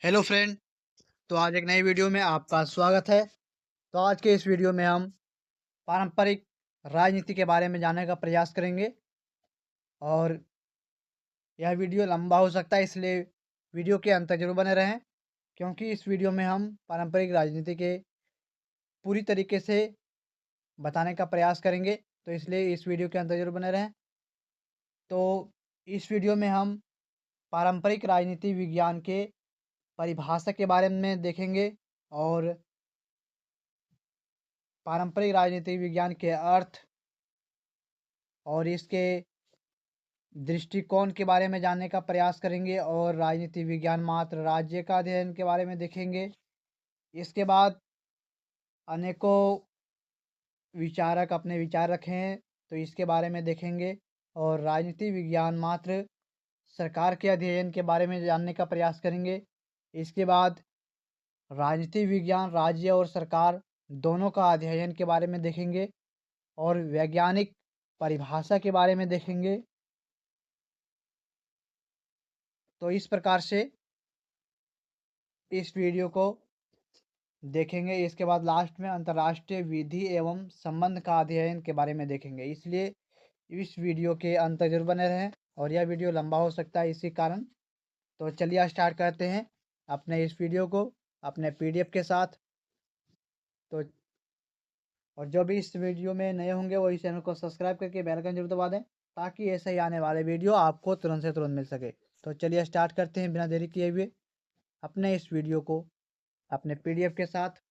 Hello friend. तो आज एक नई वीडियो में आपका स्वागत है। तो आज के इस वीडियो में हम पारंपरिक राजनीति के बारे में जानने का प्रयास करेंगे और यह वीडियो लंबा हो सकता है, इसलिए वीडियो के अंत तक जरूर बने रहें, क्योंकि इस वीडियो में हम पारंपरिक राजनीति के पूरी तरीके से बताने का प्रयास करेंगे। तो इसलिए इस वीडियो के अंत तक जरूर बने रहें। तो इस वीडियो में हम पारंपरिक राजनीति विज्ञान के परिभाषा के बारे में देखेंगे और पारंपरिक राजनीति विज्ञान के अर्थ और इसके दृष्टिकोण के बारे में जानने का प्रयास करेंगे और राजनीति विज्ञान मात्र राज्य का अध्ययन के बारे में देखेंगे। इसके बाद अनेकों विचारक अपने विचार रखे हैं, तो इसके बारे में देखेंगे और राजनीति विज्ञान मात्र सरकार के अध्ययन के बारे में जानने का प्रयास करेंगे। इसके बाद राजनीति विज्ञान राज्य और सरकार दोनों का अध्ययन के बारे में देखेंगे और वैज्ञानिक परिभाषा के बारे में देखेंगे। तो इस प्रकार से इस वीडियो को देखेंगे। इसके बाद लास्ट में अंतर्राष्ट्रीय विधि एवं संबंध का अध्ययन के बारे में देखेंगे। इसलिए इस वीडियो के अंत तक जरूर बने रहें और यह वीडियो लंबा हो सकता है इसी कारण। तो चलिए स्टार्ट करते हैं अपने इस वीडियो को अपने पीडीएफ के साथ। तो और जो भी इस वीडियो में नए होंगे वो इस चैनल को सब्सक्राइब करके बेल आइकन जरूर दबा दें, ताकि ऐसे ही आने वाले वीडियो आपको तुरंत से तुरंत मिल सके। तो चलिए स्टार्ट करते हैं बिना देरी किए हुए अपने इस वीडियो को अपने पीडीएफ के साथ।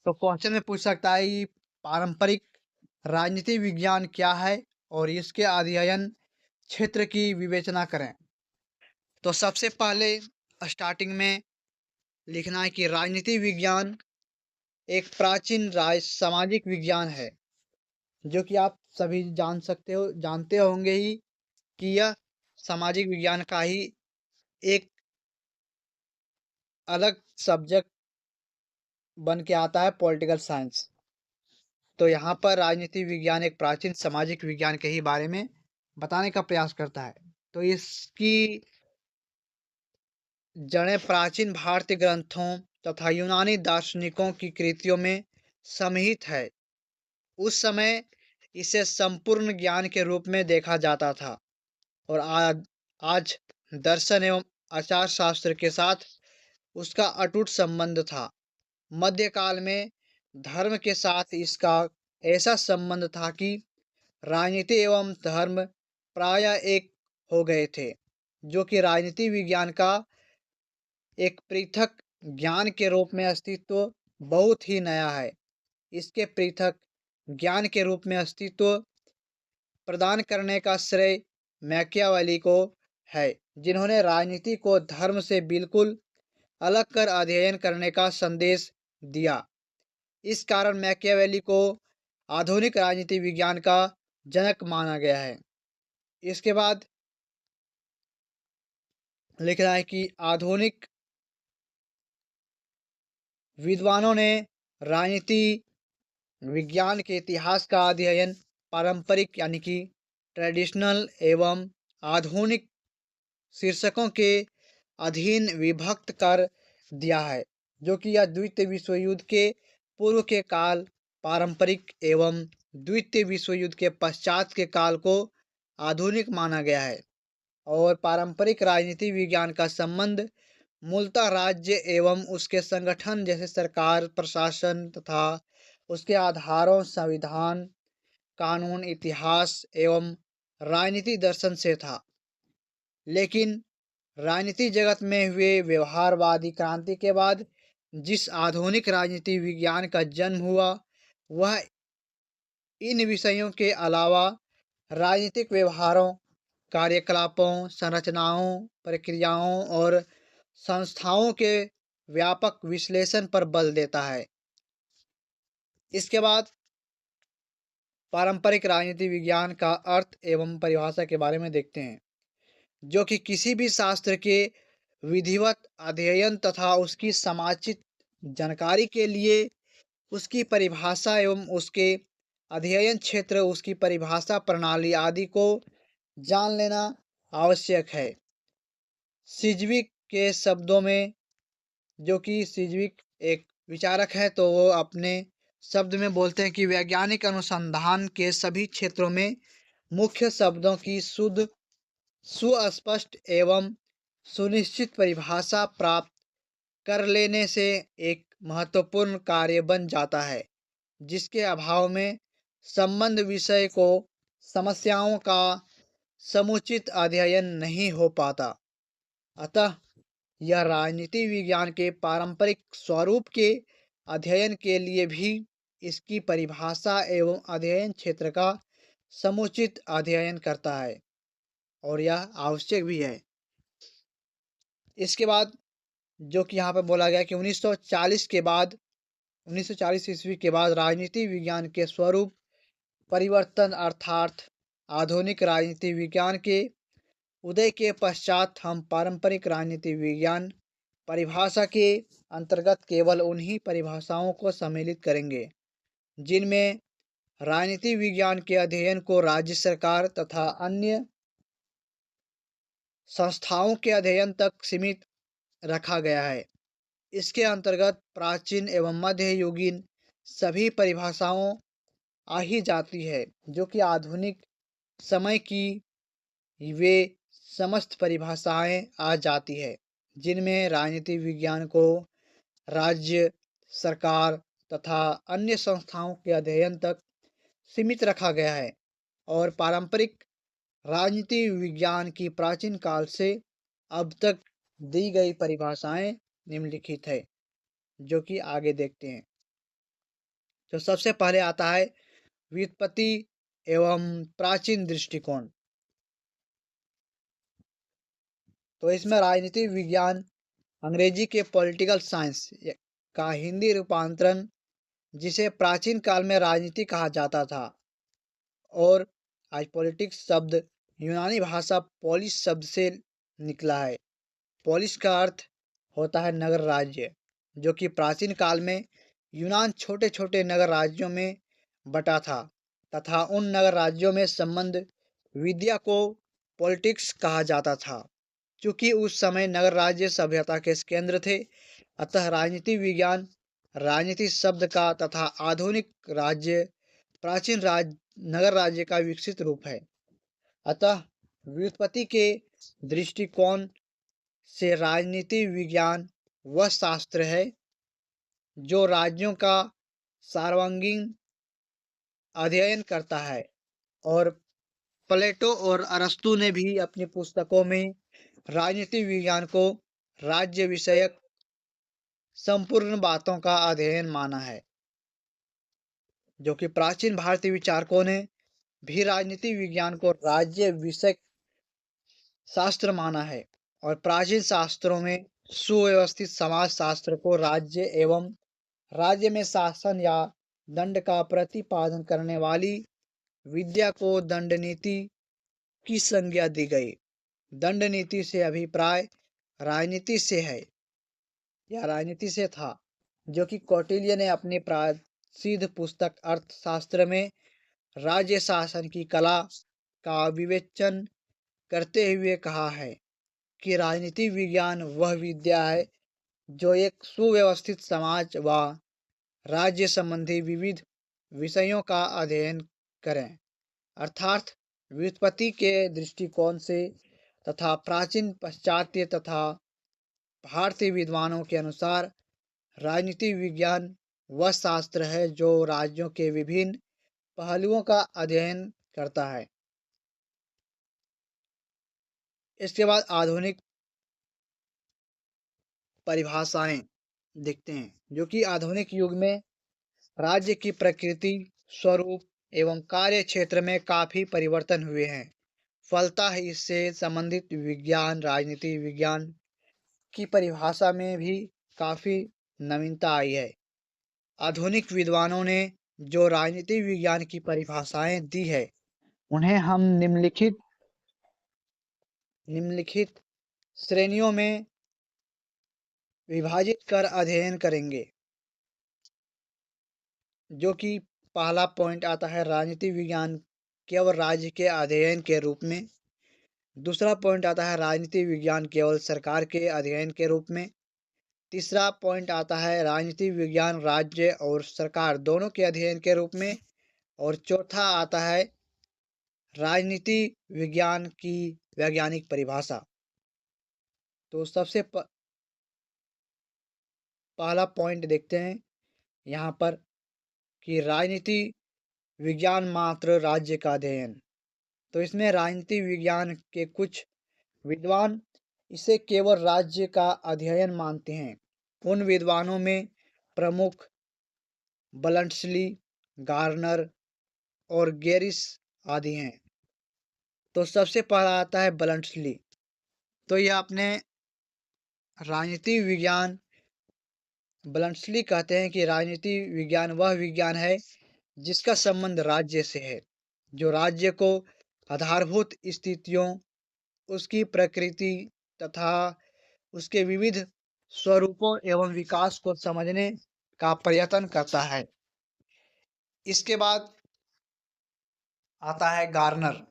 तो क्वेश्चन में पूछ सकता है कि पारंपरिक राजनीति विज्ञान क्या है और इसके अध्ययन क्षेत्र की विवेचना करें। तो सबसे पहले स्टार्टिंग में लिखना है कि राजनीति विज्ञान एक प्राचीन सामाजिक विज्ञान है, जो कि आप सभी जानते होंगे ही कि यह सामाजिक विज्ञान का ही एक अलग सब्जेक्ट बन के आता है, पॉलिटिकल साइंस। तो यहाँ पर राजनीति विज्ञान एक प्राचीन सामाजिक विज्ञान के ही बारे में बताने का प्रयास करता है। तो इसकी जड़ें प्राचीन भारतीय ग्रंथों तथा यूनानी दार्शनिकों की कृतियों में समिहित है। उस समय इसे संपूर्ण ज्ञान के रूप में देखा जाता था और आज दर्शन एवं आचार शास्त्र के साथ उसका अटूट संबंध था। मध्यकाल में धर्म के साथ इसका ऐसा संबंध था कि राजनीति एवं धर्म प्रायः एक हो गए थे, जो कि राजनीति विज्ञान का एक पृथक ज्ञान के रूप में अस्तित्व बहुत ही नया है। इसके पृथक ज्ञान के रूप में अस्तित्व प्रदान करने का श्रेय मैकियावेली को है, जिन्होंने राजनीति को धर्म से बिल्कुल अलग कर अध्ययन करने का संदेश दिया। इस कारण मैकियावेली को आधुनिक राजनीति विज्ञान का जनक माना गया है। इसके बाद लिख रहा है कि आधुनिक विद्वानों ने राजनीति विज्ञान के इतिहास का अध्ययन पारंपरिक यानी कि ट्रेडिशनल एवं आधुनिक शीर्षकों के अधीन विभक्त कर दिया है, जो कि यह द्वितीय विश्व युद्ध के पूर्व के काल पारंपरिक एवं द्वितीय विश्व युद्ध के पश्चात के काल को आधुनिक माना गया है। और पारंपरिक राजनीति विज्ञान का संबंध मूलतः राज्य एवं उसके संगठन जैसे सरकार, प्रशासन तथा उसके आधारों संविधान, कानून, इतिहास एवं राजनीति दर्शन से था। लेकिन राजनीति जगत में हुए व्यवहारवादी क्रांति के बाद जिस आधुनिक राजनीति विज्ञान का जन्म हुआ, वह इन विषयों के अलावा राजनीतिक व्यवहारों, कार्यकलापों, संरचनाओं, प्रक्रियाओं और संस्थाओं के व्यापक विश्लेषण पर बल देता है। इसके बाद पारंपरिक राजनीति विज्ञान का अर्थ एवं परिभाषा के बारे में देखते हैं, जो कि किसी भी शास्त्र के विधिवत अध्ययन तथा उसकी समाचित जानकारी के लिए उसकी परिभाषा एवं उसके अध्ययन क्षेत्र, उसकी परिभाषा प्रणाली आदि को जान लेना आवश्यक है। सिजविक के शब्दों में, जो कि सिजविक एक विचारक है, तो वो अपने शब्द में बोलते हैं कि वैज्ञानिक अनुसंधान के सभी क्षेत्रों में मुख्य शब्दों की शुद्ध, सुस्पष्ट एवं सुनिश्चित परिभाषा प्राप्त कर लेने से एक महत्वपूर्ण कार्य बन जाता है, जिसके अभाव में संबंध विषय को समस्याओं का समुचित अध्ययन नहीं हो पाता। अतः यह राजनीति विज्ञान के पारंपरिक स्वरूप के अध्ययन के लिए भी इसकी परिभाषा एवं अध्ययन क्षेत्र का समुचित अध्ययन करता है, और यह आवश्यक भी है। इसके बाद जो कि यहाँ पर बोला गया कि 1940 ईस्वी के बाद राजनीति विज्ञान के स्वरूप परिवर्तन अर्थात आधुनिक राजनीति विज्ञान के उदय के पश्चात हम पारंपरिक राजनीति विज्ञान परिभाषा के अंतर्गत केवल उन्हीं परिभाषाओं को सम्मिलित करेंगे जिनमें राजनीति विज्ञान के अध्ययन को राज्य सरकार तथा अन्य संस्थाओं के अध्ययन तक सीमित रखा गया है। इसके अंतर्गत प्राचीन एवं मध्ययुगीन सभी परिभाषाओं आ ही जाती है, जो कि आधुनिक समय की वे समस्त परिभाषाएं आ जाती है, जिनमें राजनीति विज्ञान को राज्य सरकार तथा अन्य संस्थाओं के अध्ययन तक सीमित रखा गया है। और पारंपरिक राजनीति विज्ञान की प्राचीन काल से अब तक दी गई परिभाषाएं निम्नलिखित है, जो कि आगे देखते हैं। तो सबसे पहले आता है व्युत्पत्ति एवं प्राचीन दृष्टिकोण। तो इसमें राजनीति विज्ञान अंग्रेजी के पॉलिटिकल साइंस का हिंदी रूपांतरण, जिसे प्राचीन काल में राजनीति कहा जाता था, और आज पॉलिटिक्स शब्द यूनानी भाषा पोलिस शब्द से निकला है। पोलिस का अर्थ होता है नगर राज्य, जो कि प्राचीन काल में यूनान छोटे छोटे नगर राज्यों में बटा था तथा उन नगर राज्यों में संबंध विद्या को पॉलिटिक्स कहा जाता था। चूँकि उस समय नगर राज्य सभ्यता के केंद्र थे, अतः राजनीति विज्ञान राजनीति शब्द का तथा आधुनिक राज्य प्राचीन नगर राज्य का विकसित रूप है। अतः व्युत्पत्ति के दृष्टिकोण से राजनीति विज्ञान वह शास्त्र है जो राज्यों का सर्वांगीण अध्ययन करता है। और प्लेटो और अरस्तु ने भी अपनी पुस्तकों में राजनीति विज्ञान को राज्य विषयक संपूर्ण बातों का अध्ययन माना है, जो कि प्राचीन भारतीय विचारकों ने भी राजनीति विज्ञान को राज्य विषयक शास्त्र माना है। और प्राचीन शास्त्रों में सुव्यवस्थित समाज शास्त्र को राज्य एवं राज्य में शासन या दंड का प्रतिपादन करने वाली विद्या को दंड नीति की संज्ञा दी गई। दंड नीति से अभिप्राय राजनीति से है या राजनीति से था, जो कि कौटिल्य ने अपनी प्रसिद्ध पुस्तक अर्थशास्त्र में राज्य शासन की कला का विवेचन करते हुए कहा है कि राजनीति विज्ञान वह विद्या है जो एक सुव्यवस्थित समाज व राज्य संबंधी विविध विषयों का अध्ययन करें। अर्थात व्युत्पत्ति के दृष्टिकोण से तथा प्राचीन पाश्चात्य तथा भारतीय विद्वानों के अनुसार राजनीति विज्ञान वह शास्त्र है जो राज्यों के विभिन्न पहलुओं का अध्ययन करता है। इसके बाद आधुनिक परिभाषाएं देखते हैं, जो कि आधुनिक युग में राज्य की प्रकृति, स्वरूप एवं कार्य क्षेत्र में काफ़ी परिवर्तन हुए हैं। फलतः इससे संबंधित विज्ञान राजनीति विज्ञान की परिभाषा में भी काफ़ी नवीनता आई है। आधुनिक विद्वानों ने जो राजनीति विज्ञान की परिभाषाएं दी है, उन्हें हम निम्नलिखित श्रेणियों में विभाजित कर अध्ययन करेंगे। जो कि पहला पॉइंट आता है राजनीति विज्ञान केवल राज्य के अध्ययन के रूप में। दूसरा पॉइंट आता है राजनीति विज्ञान केवल सरकार के अध्ययन के रूप में। तीसरा पॉइंट आता है राजनीति विज्ञान राज्य और सरकार दोनों के अध्ययन के रूप में। और चौथा आता है राजनीति विज्ञान की वैज्ञानिक परिभाषा। तो सबसे पहला पॉइंट देखते हैं यहाँ पर कि राजनीति विज्ञान मात्र राज्य का अध्ययन। तो इसमें राजनीति विज्ञान के कुछ विद्वान इसे केवल राज्य का अध्ययन मानते हैं। उन विद्वानों में प्रमुख बलंटसली, गार्नर और गेरिस आदि हैं। तो सबसे पहला आता है बलंटसली। तो यह अपने राजनीति विज्ञान बलंटसली कहते हैं कि राजनीति विज्ञान वह विज्ञान है जिसका संबंध राज्य से है, जो राज्य को आधारभूत स्थितियों, उसकी प्रकृति तथा उसके विविध स्वरूपों एवं विकास को समझने का प्रयत्न करता है। इसके बाद आता है गार्नर।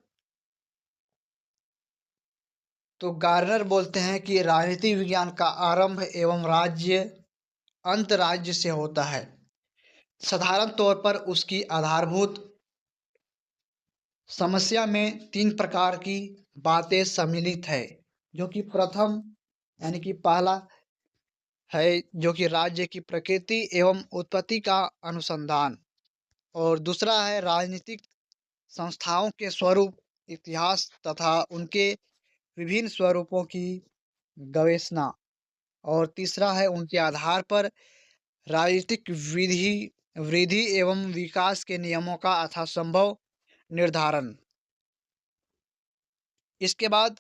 तो गार्नर बोलते हैं कि राजनीति विज्ञान का आरंभ एवं राज्य अंत राज्य से होता है। साधारण तौर पर उसकी आधारभूत समस्या में 3 प्रकार की बातें सम्मिलित है, जो कि प्रथम यानी कि पहला है जो कि राज्य की प्रकृति एवं उत्पत्ति का अनुसंधान, और दूसरा है राजनीतिक संस्थाओं के स्वरूप, इतिहास तथा उनके विभिन्न स्वरूपों की गवेषणा, और तीसरा है उनके आधार पर राजनीतिक विधि वृद्धि एवं विकास के नियमों का यथासंभव निर्धारण। इसके बाद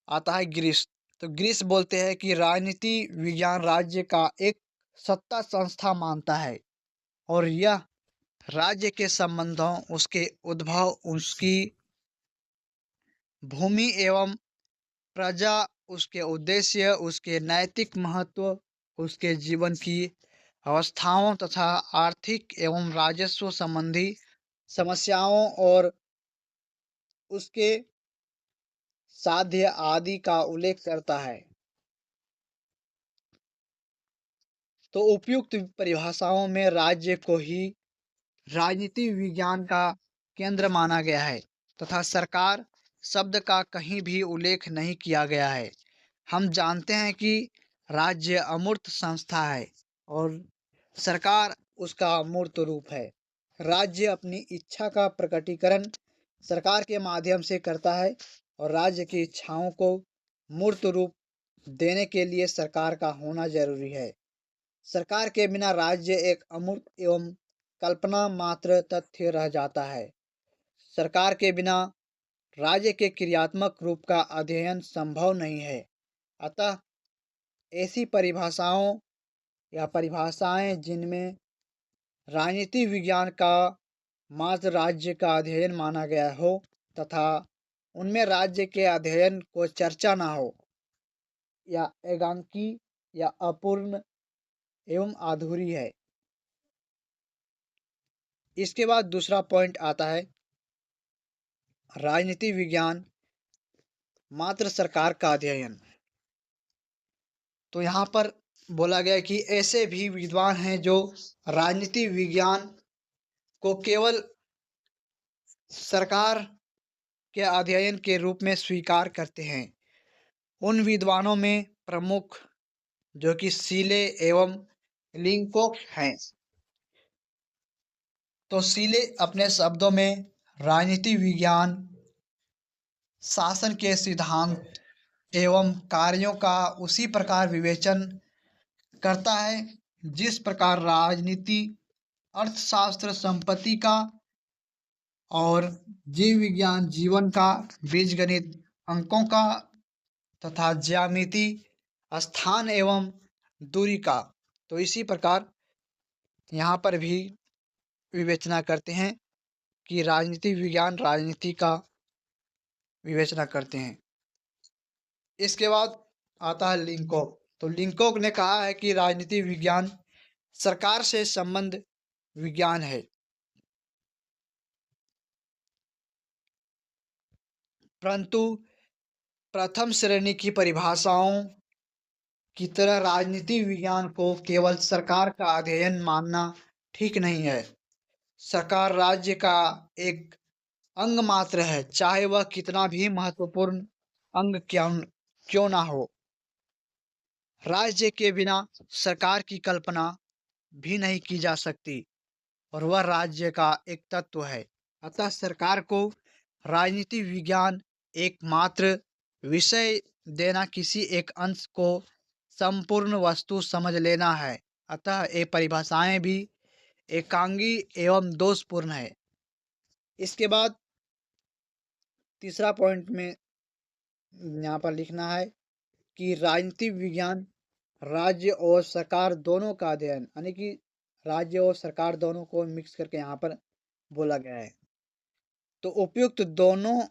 आता है ग्रीस। तो ग्रीस बोलते हैं कि राजनीति विज्ञान राज्य का एक सत्ता संस्था मानता है, और यह राज्य के संबंधों, उसके उद्भव, उसकी भूमि एवं प्रजा, उसके उद्देश्य, उसके नैतिक महत्व, उसके जीवन की अवस्थाओं तथा आर्थिक एवं राजस्व संबंधी समस्याओं और उसके साध्य आदि का उल्लेख करता है। तो उपयुक्त परिभाषाओं में राज्य को ही राजनीति विज्ञान का केंद्र माना गया है तथा सरकार शब्द का कहीं भी उल्लेख नहीं किया गया है। हम जानते हैं कि राज्य अमूर्त संस्था है और सरकार उसका अमूर्त रूप है। राज्य अपनी इच्छा का प्रकटीकरण सरकार के माध्यम से करता है, और राज्य की इच्छाओं को मूर्त रूप देने के लिए सरकार का होना जरूरी है। सरकार के बिना राज्य एक अमूर्त एवं कल्पना मात्र तथ्य रह जाता है। सरकार के बिना राज्य के क्रियात्मक रूप का अध्ययन संभव नहीं है। अतः ऐसी परिभाषाओं या परिभाषाएं जिनमें राजनीति विज्ञान का मात्र राज्य का अध्ययन माना गया हो तथा उनमें राज्य के अध्ययन को चर्चा ना हो, या एकांकी या अपूर्ण एवं अधूरी है। इसके बाद दूसरा पॉइंट आता है राजनीति विज्ञान मात्र सरकार का अध्ययन। तो यहाँ पर बोला गया कि ऐसे भी विद्वान हैं जो राजनीति विज्ञान को केवल सरकार के अध्ययन के रूप में स्वीकार करते हैं। उन विद्वानों में प्रमुख जो कि सीले एवं लिंकोक हैं। तो सीले अपने शब्दों में राजनीति विज्ञान शासन के सिद्धांत एवं कार्यों का उसी प्रकार विवेचन करता है जिस प्रकार राजनीति, अर्थशास्त्र संपत्ति का और जीव विज्ञान जीवन का, बीजगणित अंकों का तथा ज्यामिति स्थान एवं दूरी का। तो इसी प्रकार यहाँ पर भी विवेचना करते हैं कि राजनीति विज्ञान राजनीति का विवेचना करते हैं। इसके बाद आता है लिंकोक। तो लिंकोक ने कहा है कि राजनीति विज्ञान सरकार से संबंध विज्ञान है, परंतु प्रथम श्रेणी की परिभाषाओं की तरह राजनीति विज्ञान को केवल सरकार का अध्ययन मानना ठीक नहीं है। सरकार राज्य का एक अंग मात्र है, चाहे वह कितना भी महत्वपूर्ण अंग क्यों ना हो। राज्य के बिना सरकार की कल्पना भी नहीं की जा सकती और वह राज्य का एक तत्व है। अतः सरकार को राजनीति विज्ञान एकमात्र विषय देना किसी एक अंश को संपूर्ण वस्तु समझ लेना है। अतः ये परिभाषाएं भी एकांगी एवं दोषपूर्ण है। इसके बाद तीसरा पॉइंट में यहाँ पर लिखना है कि राजनीति विज्ञान राज्य और सरकार दोनों का अध्ययन, यानी कि राज्य और सरकार दोनों को मिक्स करके यहाँ पर बोला गया है। तो उपयुक्त दोनों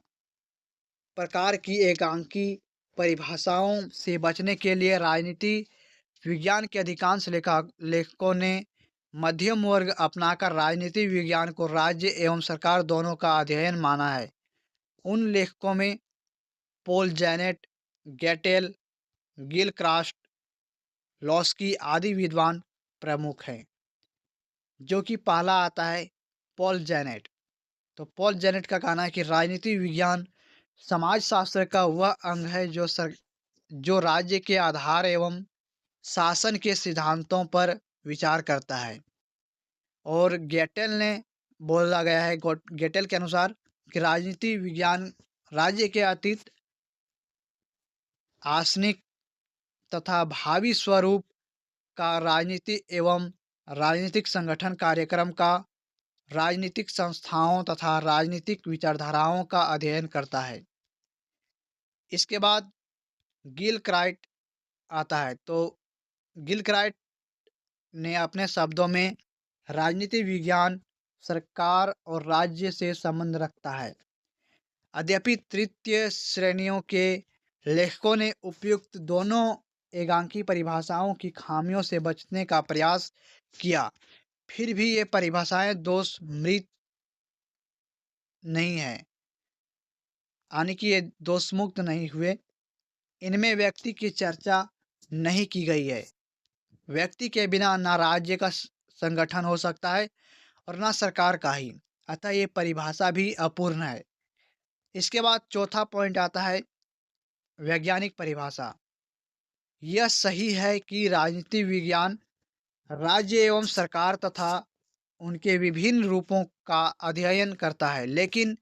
प्रकार की एकांकी परिभाषाओं से बचने के लिए राजनीति विज्ञान के अधिकांश लेखकों ने मध्यम वर्ग अपनाकर राजनीति विज्ञान को राज्य एवं सरकार दोनों का अध्ययन माना है। उन लेखकों में पॉल जेनेट, गेटेल, गिलक्रास्ट, लॉस्की आदि विद्वान प्रमुख हैं। जो कि पहला आता है पॉल जेनेट। तो पॉल जेनेट का कहना है कि राजनीति विज्ञान समाजशास्त्र का वह अंग है जो राज्य के आधार एवं शासन के सिद्धांतों पर विचार करता है। और गेटेल ने बोला गया है, गेटेल के अनुसार कि राजनीति विज्ञान राज्य के अतीत, आसनिक तथा भावी स्वरूप का राजनीति एवं राजनीतिक संगठन कार्यक्रम का राजनीतिक संस्थाओं तथा राजनीतिक विचारधाराओं का अध्ययन करता है। इसके बाद गिलक्राइट आता है। तो गिलक्राइट ने अपने शब्दों में राजनीति विज्ञान सरकार और राज्य से संबंध रखता है। यद्यपि तृतीय श्रेणियों के लेखकों ने उपयुक्त दोनों एकांकी परिभाषाओं की खामियों से बचने का प्रयास किया, फिर भी ये परिभाषाएं दोष मृत नहीं है, यानी कि ये दोषमुक्त नहीं हुए। इनमें व्यक्ति की चर्चा नहीं की गई है। व्यक्ति के बिना ना राज्य का संगठन हो सकता है और ना सरकार का ही। अतः ये परिभाषा भी अपूर्ण है। इसके बाद चौथा पॉइंट आता है वैज्ञानिक परिभाषा। यह सही है कि राजनीति विज्ञान राज्य एवं सरकार तथा उनके विभिन्न रूपों का अध्ययन करता है, लेकिन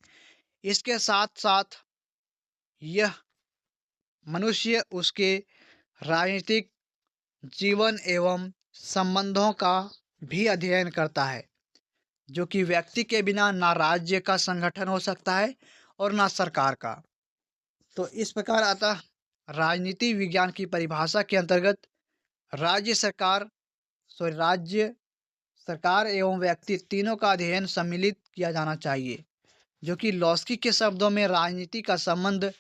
इसके साथ साथ यह मनुष्य, उसके राजनीतिक जीवन एवं संबंधों का भी अध्ययन करता है, जो कि व्यक्ति के बिना ना राज्य का संगठन हो सकता है और ना सरकार का। तो इस प्रकार अतः राजनीति विज्ञान की परिभाषा के अंतर्गत राज्य सरकार एवं व्यक्ति तीनों का अध्ययन सम्मिलित किया जाना चाहिए, जो कि लॉस्की के शब्दों में राजनीति का संबंध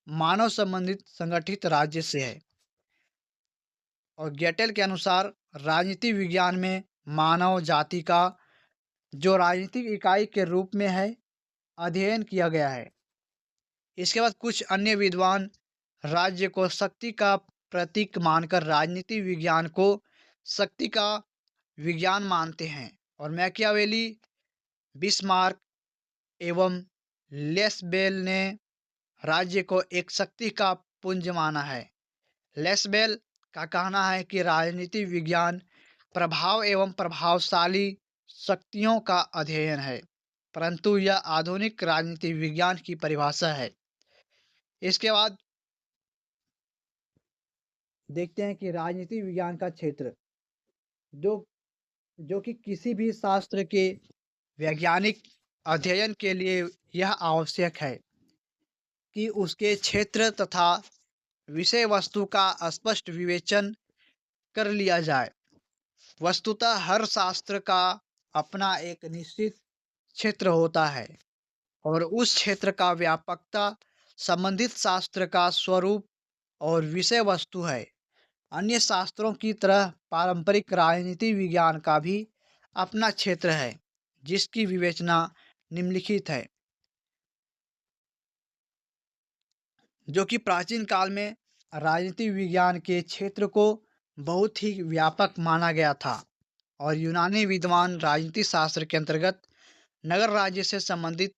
मानव संबंधित संगठित राज्य से है। और गेटेल के अनुसार राजनीति विज्ञान में मानव जाति का जो राजनीतिक इकाई के रूप में है अध्ययन किया गया है। इसके बाद कुछ अन्य विद्वान राज्य को शक्ति का प्रतीक मानकर राजनीति विज्ञान को शक्ति का विज्ञान मानते हैं। और मैकियावेली, बिस्मार्क एवं लेसबेल ने राज्य को एक शक्ति का पुंज माना है। लेसबेल का कहना है कि राजनीति विज्ञान प्रभाव एवं प्रभावशाली शक्तियों का अध्ययन है, परंतु यह आधुनिक राजनीति विज्ञान की परिभाषा है। इसके बाद देखते हैं कि राजनीति विज्ञान का क्षेत्र जो कि किसी भी शास्त्र के वैज्ञानिक अध्ययन के लिए यह आवश्यक है कि उसके क्षेत्र तथा विषय वस्तु का स्पष्ट विवेचन कर लिया जाए। वस्तुतः हर शास्त्र का अपना एक निश्चित क्षेत्र होता है और उस क्षेत्र का व्यापकता संबंधित शास्त्र का स्वरूप और विषय वस्तु है। अन्य शास्त्रों की तरह पारंपरिक राजनीति विज्ञान का भी अपना क्षेत्र है, जिसकी विवेचना निम्नलिखित है। जो कि प्राचीन काल में राजनीति विज्ञान के क्षेत्र को बहुत ही व्यापक माना गया था। और यूनानी विद्वान राजनीति शास्त्र के अंतर्गत नगर राज्य से संबंधित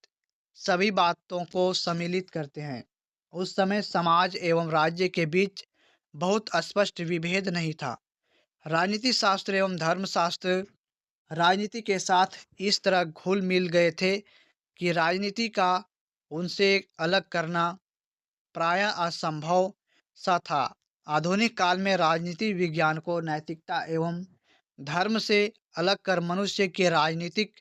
सभी बातों को सम्मिलित करते हैं। उस समय समाज एवं राज्य के बीच बहुत स्पष्ट विभेद नहीं था। राजनीति शास्त्र एवं धर्मशास्त्र राजनीति के साथ इस तरह घुल मिल गए थे कि राजनीति का उनसे अलग करना प्रायः असंभव सा था। आधुनिक काल में राजनीति विज्ञान को नैतिकता एवं धर्म से अलग कर मनुष्य के राजनीतिक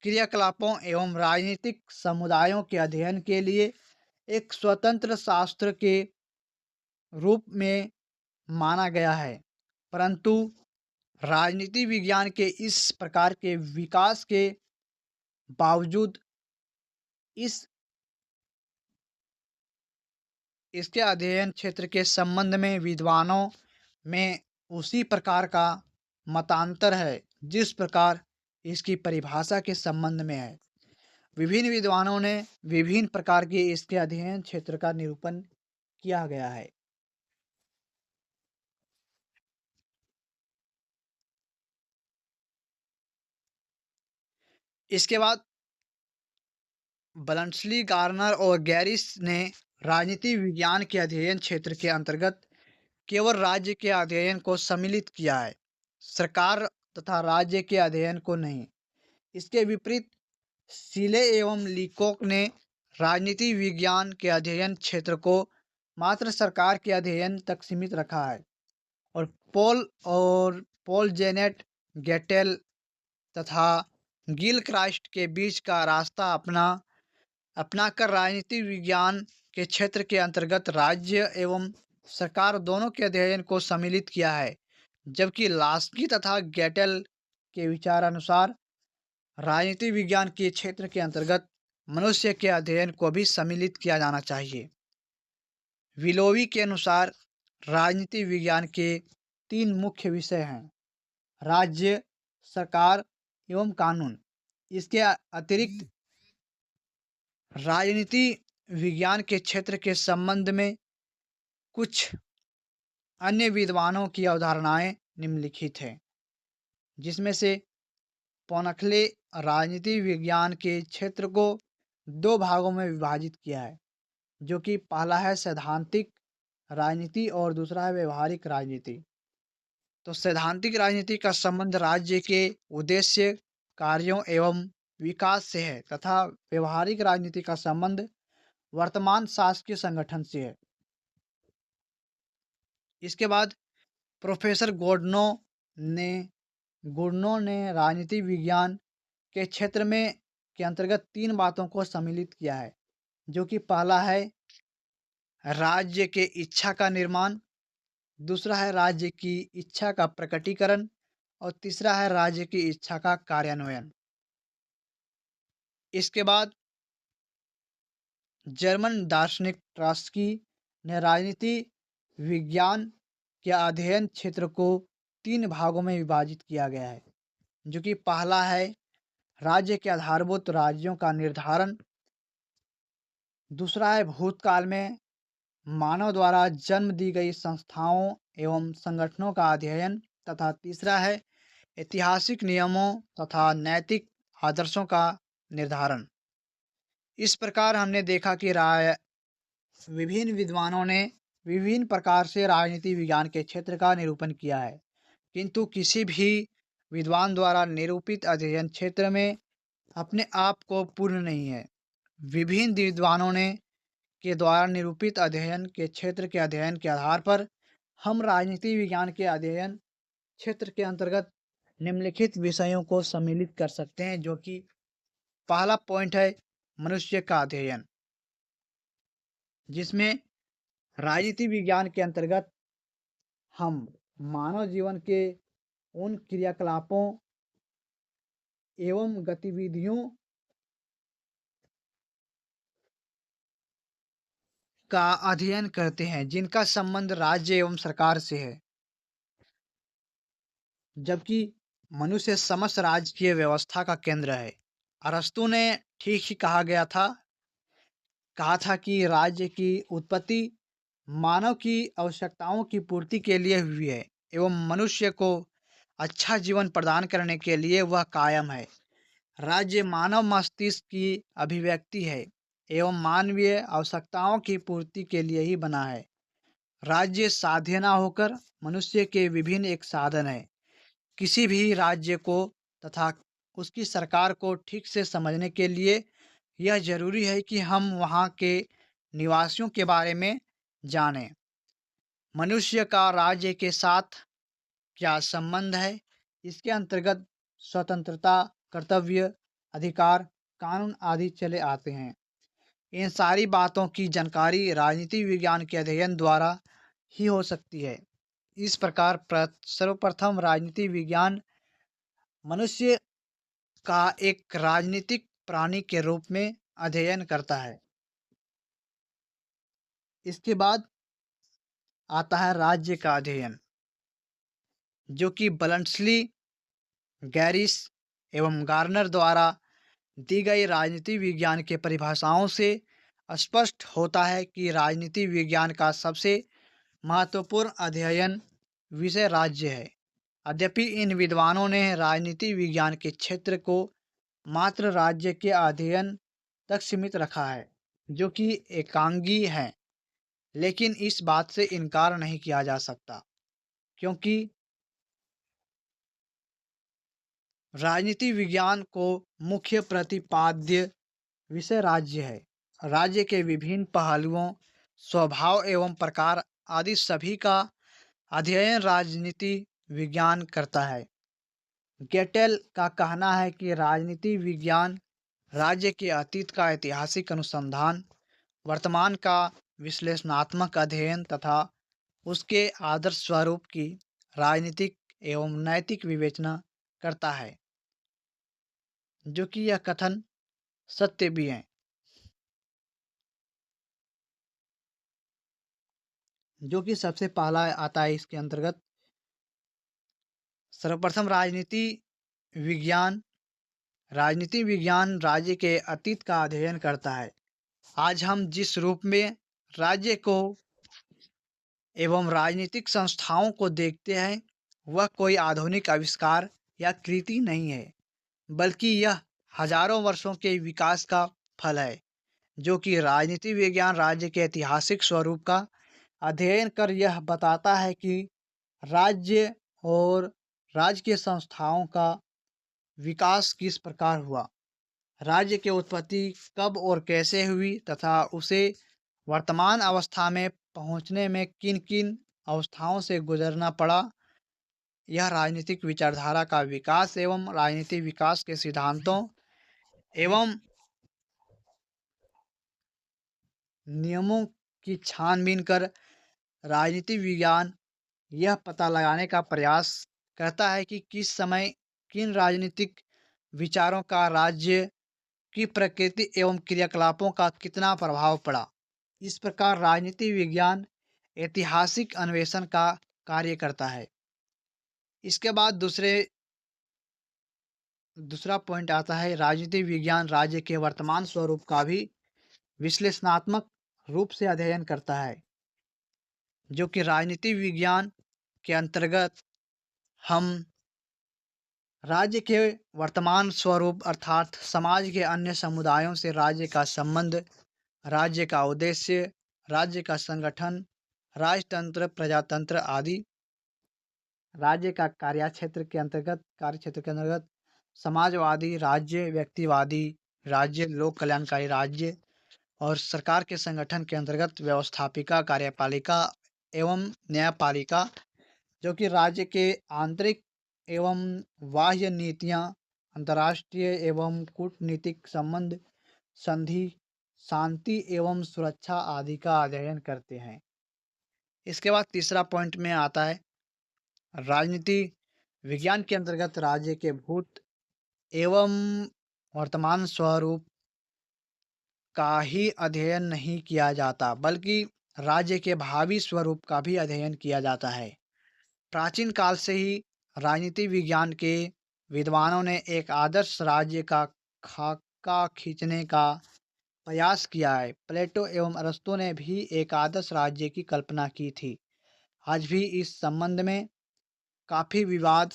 क्रियाकलापों एवं राजनीतिक समुदायों के अध्ययन के लिए एक स्वतंत्र शास्त्र के रूप में माना गया है। परंतु राजनीति विज्ञान के इस प्रकार के विकास के बावजूद इस इसके अध्ययन क्षेत्र के संबंध में विद्वानों में उसी प्रकार का मतांतर है जिस प्रकार इसकी परिभाषा के संबंध में है। विभिन्न विद्वानों ने विभिन्न प्रकार के इसके अध्ययन क्षेत्र का निरूपण किया गया है। इसके बाद बलंसली, गार्नर और गैरिस ने राजनीति विज्ञान के अध्ययन क्षेत्र के अंतर्गत केवल राज्य के अध्ययन को सम्मिलित किया है, सरकार तथा राज्य के अध्ययन को नहीं। इसके विपरीत सीले एवं लीकोक ने राजनीति विज्ञान के अध्ययन क्षेत्र को मात्र सरकार के अध्ययन तक सीमित रखा है। और पॉल जेनेट गेटेल तथा गिल क्राइस्ट के बीच का रास्ता अपनाकर राजनीति विज्ञान के क्षेत्र के अंतर्गत राज्य एवं सरकार दोनों के अध्ययन को सम्मिलित किया है। जबकि लास्की तथा गेटेल के विचारानुसार राजनीति विज्ञान के क्षेत्र के अंतर्गत मनुष्य के अध्ययन को भी सम्मिलित किया जाना चाहिए। विलोवी के अनुसार राजनीति विज्ञान के 3 मुख्य विषय हैं: राज्य, सरकार एवं कानून। इसके अतिरिक्त राजनीति विज्ञान के क्षेत्र के संबंध में कुछ अन्य विद्वानों की अवधारणाएं निम्नलिखित हैं, जिसमें से पोनखले राजनीति विज्ञान के क्षेत्र को 2 भागों में विभाजित किया है, जो कि पहला है सैद्धांतिक राजनीति और दूसरा है व्यवहारिक राजनीति। तो सैद्धांतिक राजनीति का संबंध राज्य के उद्देश्य, कार्यों एवं विकास से है तथा व्यवहारिक राजनीति का संबंध वर्तमान शासकीय संगठन से है। इसके बाद प्रोफेसर ने राजनीति विज्ञान के क्षेत्र में के अंतर्गत 3 बातों को सम्मिलित किया है, जो कि पहला है राज्य के इच्छा का निर्माण, दूसरा है राज्य की इच्छा का प्रकटीकरण और तीसरा है राज्य की इच्छा का कार्यान्वयन। इसके बाद जर्मन दार्शनिक ट्रॉट्स्की ने राजनीति विज्ञान के अध्ययन क्षेत्र को 3 भागों में विभाजित किया गया है, जो कि पहला है राज्य के आधारभूत राज्यों का निर्धारण, दूसरा है भूतकाल में मानव द्वारा जन्म दी गई संस्थाओं एवं संगठनों का अध्ययन तथा तीसरा है ऐतिहासिक नियमों तथा नैतिक आदर्शों का निर्धारण। इस प्रकार हमने देखा कि विभिन्न विद्वानों ने विभिन्न प्रकार से राजनीति विज्ञान के क्षेत्र का निरूपण किया है, किंतु किसी भी विद्वान द्वारा निरूपित अध्ययन क्षेत्र में अपने आप को पूर्ण नहीं है। विभिन्न विद्वानों ने के द्वारा निरूपित अध्ययन के क्षेत्र के अध्ययन के आधार पर हम राजनीति विज्ञान के अध्ययन क्षेत्र के अंतर्गत निम्नलिखित विषयों को सम्मिलित कर सकते हैं, जो कि पहला पॉइंट है मनुष्य का अध्ययन, जिसमें राजनीति विज्ञान के अंतर्गत हम मानव जीवन के उन क्रियाकलापों एवं गतिविधियों का अध्ययन करते हैं जिनका संबंध राज्य एवं सरकार से है, जबकि मनुष्य समस्त राजकीय व्यवस्था का केंद्र है। अरस्तु ने ठीक ही कहा गया था कहा था कि राज्य की उत्पत्ति मानव की आवश्यकताओं की पूर्ति के लिए हुई है एवं मनुष्य को अच्छा जीवन प्रदान करने के लिए वह कायम है। राज्य मानव मस्तिष्क की अभिव्यक्ति है एवं मानवीय आवश्यकताओं की पूर्ति के लिए ही बना है। राज्य साध्य न होकर मनुष्य के विभिन्न एक साधन है। किसी भी राज्य को तथा उसकी सरकार को ठीक से समझने के लिए यह जरूरी है कि हम वहाँ के निवासियों के बारे में जानें। मनुष्य का राज्य के साथ क्या संबंध है, इसके अंतर्गत स्वतंत्रता, कर्तव्य, अधिकार, कानून आदि चले आते हैं। इन सारी बातों की जानकारी राजनीति विज्ञान के अध्ययन द्वारा ही हो सकती है। इस प्रकार सर्वप्रथम राजनीति विज्ञान मनुष्य का एक राजनीतिक प्राणी के रूप में अध्ययन करता है। इसके बाद आता है राज्य का अध्ययन, जो कि बलंसली, गैरिस एवं गार्नर द्वारा दी गई राजनीति विज्ञान के परिभाषाओं से स्पष्ट होता है कि राजनीति विज्ञान का सबसे महत्वपूर्ण अध्ययन विषय राज्य है। यद्यपि इन विद्वानों ने राजनीति विज्ञान के क्षेत्र को मात्र राज्य के अध्ययन तक सीमित रखा है, जो कि एकांगी है, लेकिन इस बात से इनकार नहीं किया जा सकता क्योंकि राजनीति विज्ञान को मुख्य प्रतिपाद्य विषय राज्य है। राज्य के विभिन्न पहलुओं, स्वभाव एवं प्रकार आदि सभी का अध्ययन राजनीति विज्ञान करता है। गेटेल का कहना है कि राजनीति विज्ञान राज्य के अतीत का ऐतिहासिक अनुसंधान, वर्तमान का विश्लेषणात्मक अध्ययन तथा उसके आदर्श स्वरूप की राजनीतिक एवं नैतिक विवेचना करता है, जो कि यह कथन सत्य भी है। जो कि सबसे पहला आता है इसके अंतर्गत, सर्वप्रथम विज्ञान राजनीति विज्ञान राज्य के अतीत का अध्ययन करता है। आज हम जिस रूप में राज्य को एवं राजनीतिक संस्थाओं को देखते हैं, वह कोई आधुनिक आविष्कार या कृति नहीं है, बल्कि यह हजारों वर्षों के विकास का फल है, जो कि राजनीति विज्ञान राज्य के ऐतिहासिक स्वरूप का अध्ययन कर यह बताता है कि राज्य और राज्य के संस्थाओं का विकास किस प्रकार हुआ, राज्य की उत्पत्ति कब और कैसे हुई तथा उसे वर्तमान अवस्था में पहुंचने में किन किन अवस्थाओं से गुजरना पड़ा। यह राजनीतिक विचारधारा का विकास एवं राजनीतिक विकास के सिद्धांतों एवं नियमों की छानबीन कर राजनीतिक विज्ञान यह पता लगाने का प्रयास करता है कि किस समय किन राजनीतिक विचारों का राज्य की प्रकृति एवं क्रियाकलापों का कितना प्रभाव पड़ा। इस प्रकार राजनीति विज्ञान ऐतिहासिक अन्वेषण का कार्य करता है। इसके बाद दूसरा पॉइंट आता है, राजनीति विज्ञान राज्य के वर्तमान स्वरूप का भी विश्लेषणात्मक रूप से अध्ययन करता है, जो कि राजनीति विज्ञान के अंतर्गत हम राज्य के वर्तमान स्वरूप अर्थात समाज के अन्य समुदायों से राज्य का संबंध, राज्य का उद्देश्य, राज्य का संगठन, राजतंत्र, प्रजातंत्र आदि, राज्य का कार्यक्षेत्र के अंतर्गत समाजवादी राज्य, व्यक्तिवादी राज्य, लोक कल्याणकारी राज्य और सरकार के संगठन के अंतर्गत व्यवस्थापिका, कार्यपालिका एवं न्यायपालिका, जो कि राज्य के आंतरिक एवं बाह्य नीतियाँ, अंतर्राष्ट्रीय एवं कूटनीतिक संबंध, संधि, शांति एवं सुरक्षा आदि का अध्ययन करते हैं। इसके बाद तीसरा पॉइंट में आता है, राजनीति विज्ञान के अंतर्गत राज्य के भूत एवं वर्तमान स्वरूप का ही अध्ययन नहीं किया जाता, बल्कि राज्य के भावी स्वरूप का भी अध्ययन किया जाता है। प्राचीन काल से ही राजनीति विज्ञान के विद्वानों ने एक आदर्श राज्य का खाका खींचने का प्रयास किया है। प्लेटो एवं अरस्तु ने भी एक आदर्श राज्य की कल्पना की थी। आज भी इस संबंध में काफ़ी विवाद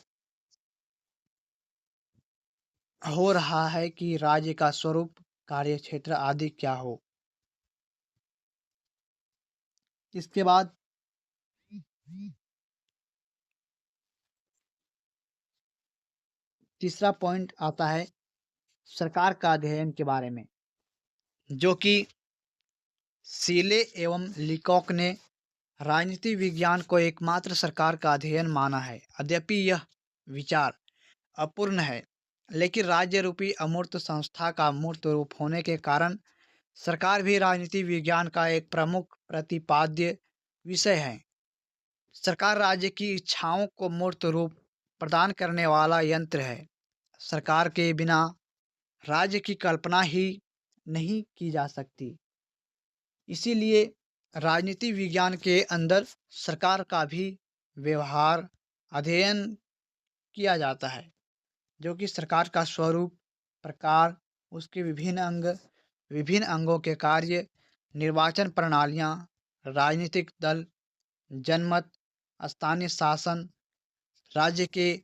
हो रहा है कि राज्य का स्वरूप, कार्यक्षेत्र आदि क्या हो। इसके बाद तीसरा पॉइंट आता है सरकार का अध्ययन के बारे में, जो कि सीले एवं लिकॉक ने राजनीति विज्ञान को एकमात्र सरकार का अध्ययन माना है। यद्यपि यह विचार अपूर्ण है, लेकिन राज्य रूपी अमूर्त संस्था का मूर्त रूप होने के कारण सरकार भी राजनीति विज्ञान का एक प्रमुख प्रतिपाद्य विषय है। सरकार राज्य की इच्छाओं को मूर्त रूप प्रदान करने वाला यंत्र है। सरकार के बिना राज्य की कल्पना ही नहीं की जा सकती। इसीलिए राजनीति विज्ञान के अंदर सरकार का भी व्यवहार अध्ययन किया जाता है, जो कि सरकार का स्वरूप, प्रकार, उसके विभिन्न अंगों के कार्य, निर्वाचन प्रणालियाँ, राजनीतिक दल, जनमत, स्थानीय शासन, राज्य के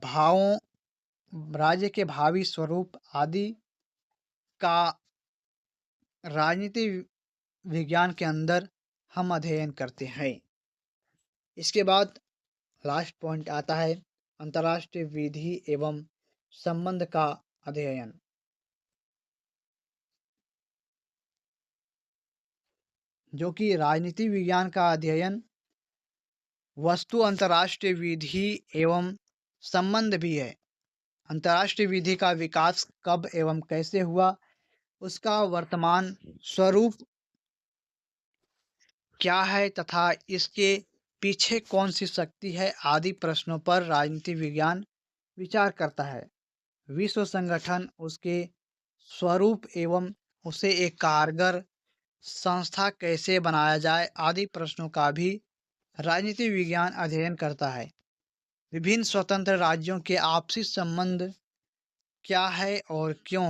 भावों, राज्य के भावी स्वरूप आदि का राजनीति विज्ञान के अंदर हम अध्ययन करते हैं। इसके बाद लास्ट पॉइंट आता है अंतर्राष्ट्रीय विधि एवं संबंध का अध्ययन, जो कि राजनीति विज्ञान का अध्ययन वस्तु अंतर्राष्ट्रीय विधि एवं संबंध भी है। अंतर्राष्ट्रीय विधि का विकास कब एवं कैसे हुआ, उसका वर्तमान स्वरूप क्या है तथा इसके पीछे कौन सी शक्ति है आदि प्रश्नों पर राजनीति विज्ञान विचार करता है। विश्व संगठन, उसके स्वरूप एवं उसे एक कारगर संस्था कैसे बनाया जाए आदि प्रश्नों का भी राजनीति विज्ञान अध्ययन करता है। विभिन्न स्वतंत्र राज्यों के आपसी संबंध क्या है और क्या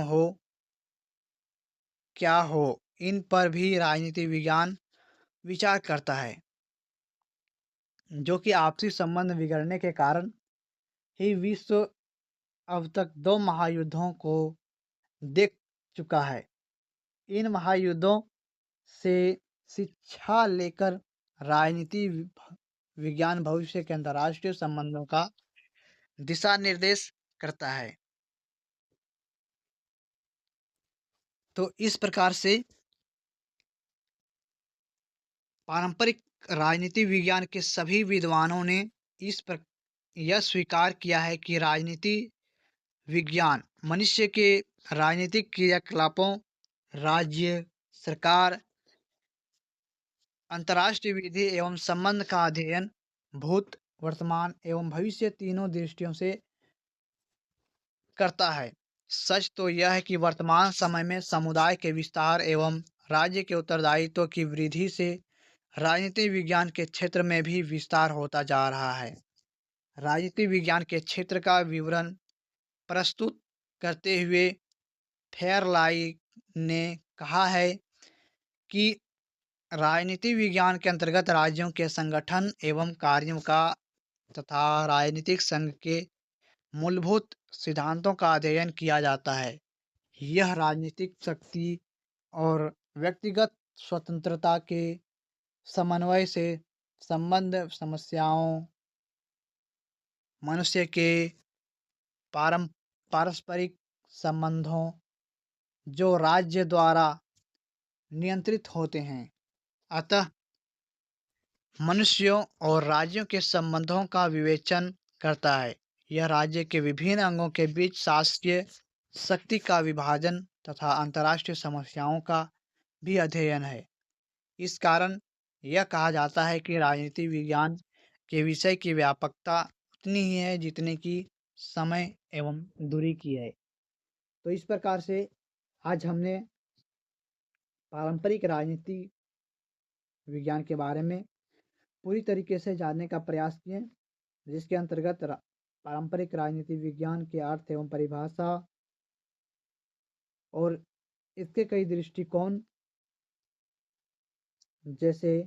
हो, इन पर भी राजनीति विज्ञान विचार करता है, जो कि आपसी संबंध बिगड़ने के कारण ही विश्व अब तक 2 महायुद्धों को देख चुका है। इन महायुद्धों से शिक्षा लेकर राजनीति विज्ञान भविष्य के अंतर्राष्ट्रीय संबंधों का दिशा निर्देश करता है। तो इस प्रकार से पारंपरिक राजनीति विज्ञान के सभी विद्वानों ने इस पर यह स्वीकार किया है कि राजनीति विज्ञान मनुष्य के राजनीतिक क्रियाकलापों, राज्य, सरकार, अंतर्राष्ट्रीय विधि एवं संबंध का अध्ययन भूत, वर्तमान एवं भविष्य तीनों दृष्टियों से करता है। सच तो यह है कि वर्तमान समय में समुदाय के विस्तार एवं राज्य के उत्तरदायित्व की वृद्धि से राजनीति विज्ञान के क्षेत्र में भी विस्तार होता जा रहा है। राजनीति विज्ञान के क्षेत्र का विवरण प्रस्तुत करते हुए फेयरलाइट ने कहा है कि राजनीति विज्ञान के अंतर्गत राज्यों के संगठन एवं कार्यों का तथा राजनीतिक संघ के मूलभूत सिद्धांतों का अध्ययन किया जाता है। यह राजनीतिक शक्ति और व्यक्तिगत स्वतंत्रता के समन्वय से संबंध समस्याओं, मनुष्य के पारस्परिक संबंधों जो राज्य द्वारा नियंत्रित होते हैं, अतः मनुष्यों और राज्यों के संबंधों का विवेचन करता है। यह राज्य के विभिन्न अंगों के बीच शासकीय शक्ति का विभाजन तथा अंतर्राष्ट्रीय समस्याओं का भी अध्ययन है। इस कारण यह कहा जाता है कि राजनीति विज्ञान के विषय की व्यापकता उतनी ही है जितनी कि समय एवं दूरी की है। तो इस प्रकार से आज हमने पारंपरिक राजनीति विज्ञान के बारे में पूरी तरीके से जानने का प्रयास किए। जिसके अंतर्गत पारंपरिक राजनीति विज्ञान के अर्थ एवं परिभाषा और इसके कई दृष्टिकोण, जैसे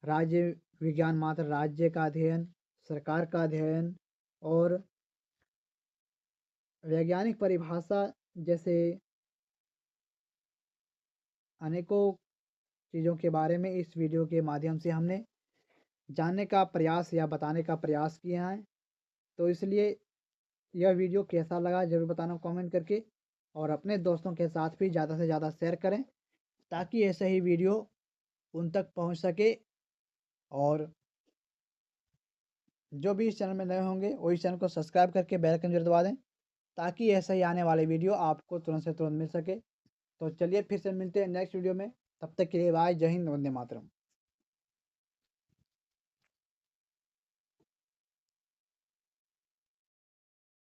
राज्य विज्ञान मात्र राज्य का अध्ययन, सरकार का अध्ययन और वैज्ञानिक परिभाषा जैसे अनेकों चीज़ों के बारे में इस वीडियो के माध्यम से हमने जानने का प्रयास या बताने का प्रयास किया है। तो इसलिए यह वीडियो कैसा लगा ज़रूर बताना कमेंट करके, और अपने दोस्तों के साथ भी ज़्यादा से ज़्यादा शेयर करें ताकि ऐसा ही वीडियो उन तक पहुंच सके। और जो भी इस चैनल में नए होंगे वो इस चैनल को सब्सक्राइब करके बेल आइकन जरूर दबा दें ताकि ऐसा ही आने वाले वीडियो आपको तुरंत से तुरंत मिल सके। तो चलिए फिर से मिलते हैं नेक्स्ट वीडियो में, तब तक के लिए बाय, जय हिंद, वंदे मातरम।